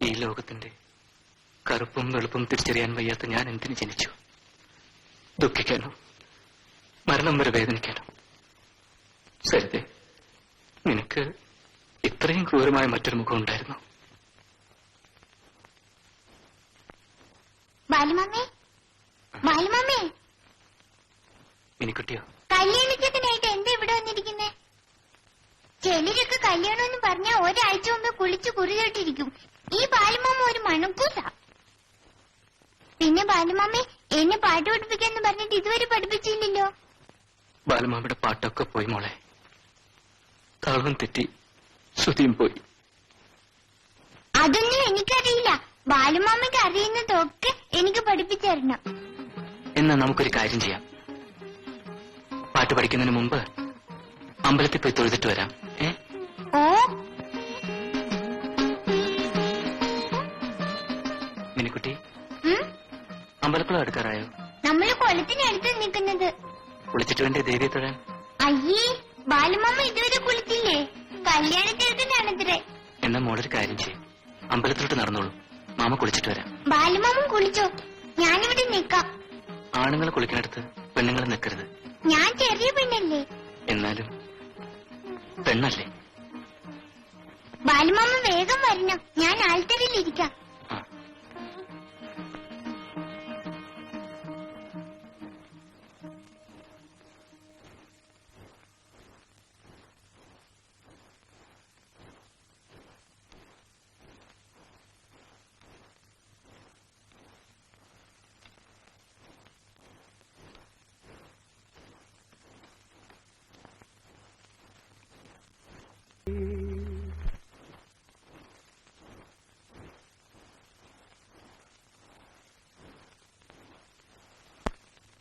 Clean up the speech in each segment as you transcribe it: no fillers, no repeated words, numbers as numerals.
ഈ ലോകത്തിന്റെ കറുപ്പും വെളുപ്പും തിരിച്ചറിയാൻ വയ്യാത്ത ഞാൻ എന്തിനു ജനിച്ചു? ദുഃഖിക്കാനോ, മരണം വരെ വേദനിക്കാനോ? സരിതേ, നിനക്ക് ഇത്രയും ക്രൂരമായ മറ്റൊരു മുഖം ഉണ്ടായിരുന്നു? മിനിക്കുട്ടിയോ? കല്യാണത്തിനായിട്ട് എന്താ ഇവിടെ വന്നിരിക്കുന്നേ? ചിലരൊക്കെ കല്യാണം എന്ന് പറഞ്ഞാൽ ഒരാഴ്ച മുമ്പ് കുളിച്ച് കുറിതോട്ടിരിക്കും. ഈ ബാലുമാമ ഒരു മണക്കൂസ. പിന്നെ ബാലുമാമേ, എന്നെ പാട്ട് പഠിപ്പിക്കാന്ന് പറഞ്ഞിട്ട് ഇതുവരെ പഠിപ്പിച്ചില്ലല്ലോ. ബാലുമാമയുടെ പാട്ടൊക്കെ പോയി മോളെ. താളവും തെറ്റി, ശ്രുതിയും പോയി. അതൊന്നും എനിക്കറിയില്ല. ബാലുമാമയ്ക്ക് അറിയുന്നതൊക്കെ എനിക്ക് പഠിപ്പിച്ചരണം. എന്നാ നമുക്കൊരു കാര്യം ചെയ്യാം. പാട്ട് പഠിക്കുന്നതിന് മുമ്പ് അമ്പലത്തിൽ പോയി തൊഴുതിട്ട് വരാം. ഓ, മിനിക്കുട്ടി, അമ്പലക്കുളം എടുക്കാറായോ? നമ്മള് കുളത്തിനടുത്ത് നിൽക്കുന്നത്. കുളിച്ചിട്ട് വേണ്ടേ ദേവിയെ തൊഴാൻ? അയ്യേ, ബാലുമാമ ഇതുവരെ കുളിച്ചില്ലേ? കല്യാണത്തിനാണത്രേ. എന്നാ മോളൊരു കാര്യം ചെയ്യും, അമ്പലത്തിലോട്ട് നടന്നോളൂ. മാമ കുളിച്ചിട്ട് വരാം. ബാലുമാമൻ കുളിച്ചോ? ഞാനിവിടെ നിൽക്കാം. ആണുങ്ങൾ കുളിക്കുന്നിടത്ത് പെണ്ണുങ്ങൾ നിൽക്കരുത്. ഞാൻ ചെറിയ പെണ്ണല്ലേ? എന്നാലും പെണ്ണല്ലേ? ബാലുമാമ വേഗം വരണം. ഞാൻ ആൽത്തറിയിലിരിക്കാം.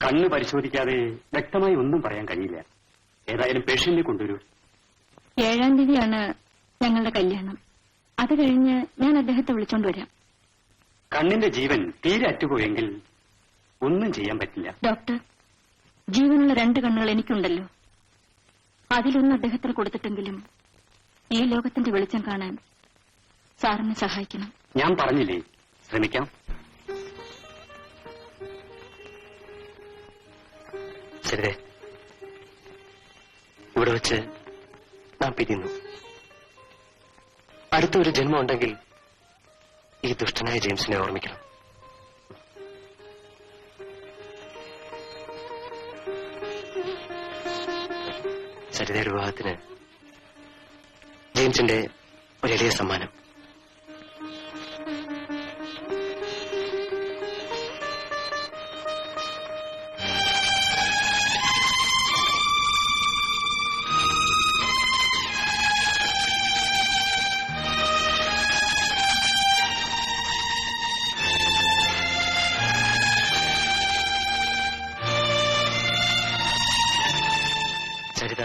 കണ്ണ് പരിശോധിക്കാതെ വ്യക്തമായി ഒന്നും പറയാൻ കഴിയില്ല. ഏതായാലും പേഷ്യന്റിനെ കൊണ്ടുവരൂ. 7-ാം തീയതിയാണ് ഞങ്ങളുടെ കല്യാണം. അത് കഴിഞ്ഞ് ഞാൻ അദ്ദേഹത്തെ വിളിച്ചോണ്ട് വരാം. കണ്ണിന്റെ ജീവൻ തീരെ അറ്റുപോയെങ്കിൽ ഒന്നും ചെയ്യാൻ പറ്റില്ല. ഡോക്ടർ, ജീവനുള്ള 2 കണ്ണുകൾ എനിക്കുണ്ടല്ലോ. അതിലൊന്ന് അദ്ദേഹത്തിന് കൊടുത്തിട്ടെങ്കിലും ഈ ലോകത്തിന്റെ വെളിച്ചം കാണാൻ സാറിനെ സഹായിക്കണം. ഞാൻ പറഞ്ഞില്ലേ, ശ്രമിക്കാം. ശരി, ഇവിടെ വെച്ച് നാം പിരിയുന്നു. അടുത്തൊരു ജന്മം ഉണ്ടെങ്കിൽ ഈ ദുഷ്ടനായ ജെയിംസിനെ ഓർമ്മിക്കണം. സരിതയുടെ വിവാഹത്തിന് ജെയിംസിന്റെ ഒരു എളിയ സമ്മാനം. സരിത,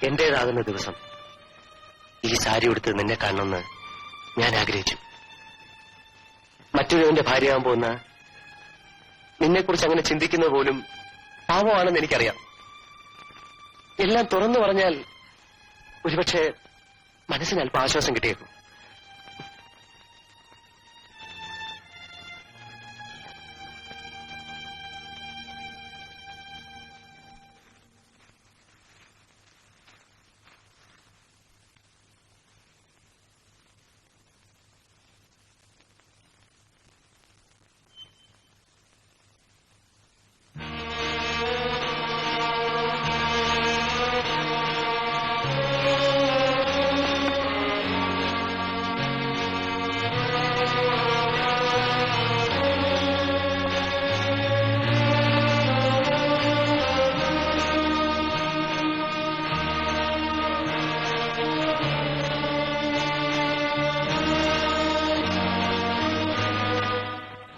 എന്റേതാകുന്ന ദിവസം ഈ സാരി ഉടുത്ത് നിന്നെ കാണണമെന്ന് ഞാൻ ആഗ്രഹിച്ചു. മറ്റൊരുവന്റെ ഭാര്യയാകാൻ പോകുന്ന നിന്നെക്കുറിച്ച് അങ്ങനെ ചിന്തിക്കുന്നത് പോലും പാവമാണെന്ന് എനിക്കറിയാം. എല്ലാം തുറന്നു പറഞ്ഞാൽ ഒരുപക്ഷെ മനസ്സിന് അല്പം ആശ്വാസം കിട്ടിയേക്കും.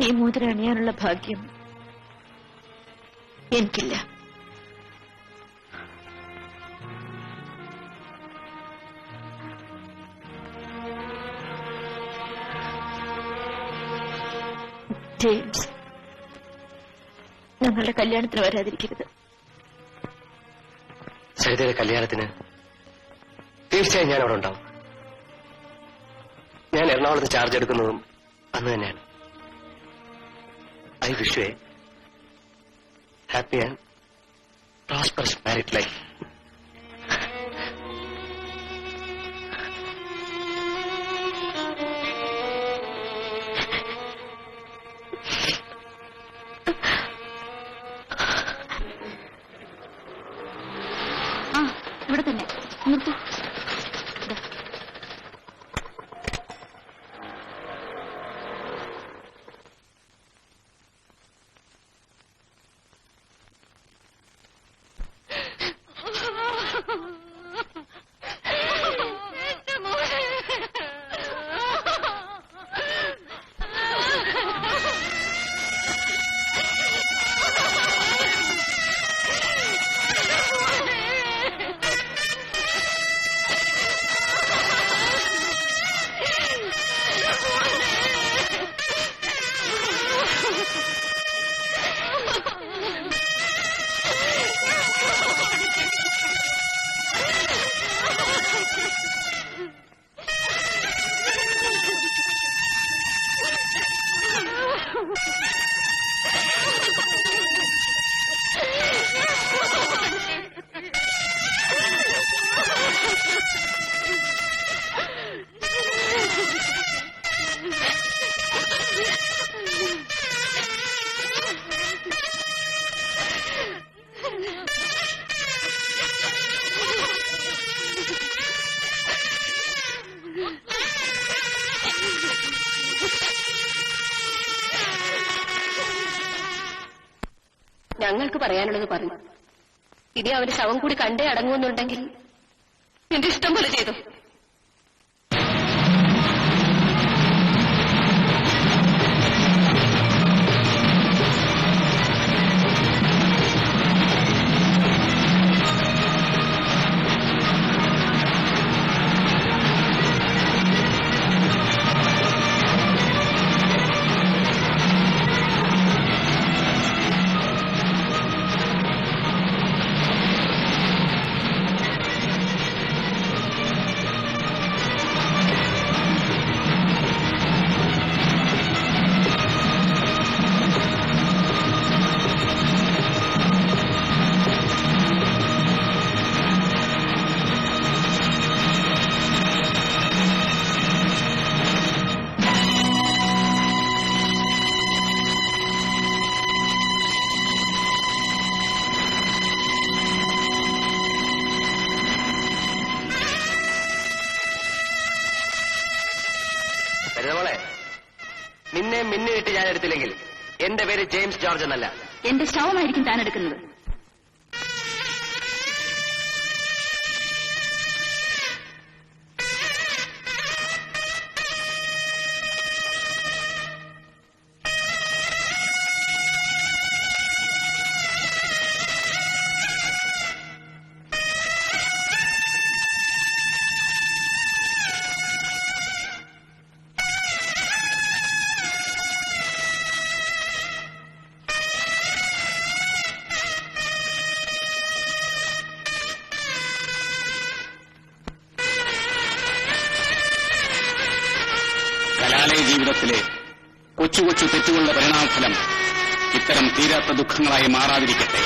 ഈ മോതിരം അണിയാനുള്ള ഭാഗ്യം എനിക്കില്ല. ജെയിംസ്, ഞങ്ങളുടെ കല്യാണത്തിന് വരാതിരിക്കരുത്. സരിതയുടെ കല്യാണത്തിന് തീർച്ചയായും ഞാൻ അവിടെ ഉണ്ടാവും. ഞാൻ എറണാകുളത്ത് ചാർജ് എടുക്കുന്നതും അന്ന് തന്നെയാണ്. I wish you A happy and prosperous married life. ആ, ഇവിടെ തന്നെ നിർത്തൂ. ഞങ്ങൾക്ക് പറയാനുള്ളത് പറഞ്ഞു. ഇനി അവന്റെ ശവം കൂടി കണ്ടേ അടങ്ങുമെന്നുണ്ടെങ്കിൽ എന്റെ ഇഷ്ടം പോലെ ചെയ്തു. മോളെ, നിന്നെ മിന്നിട്ട് ഞാൻ എടുത്തില്ലെങ്കിൽ എന്റെ പേര് ജെയിംസ് ജോർജ് എന്നല്ല. എന്റെ ശവമായിരിക്കും താൻ എടുക്കുന്നത്. കലാലയ ജീവിതത്തിലെ കൊച്ചു കൊച്ചു തെറ്റുകളുടെ പരിണാമഫലം ഇത്തരം തീരാത്ത ദുഃഖങ്ങളായി മാറാതിരിക്കട്ടെ.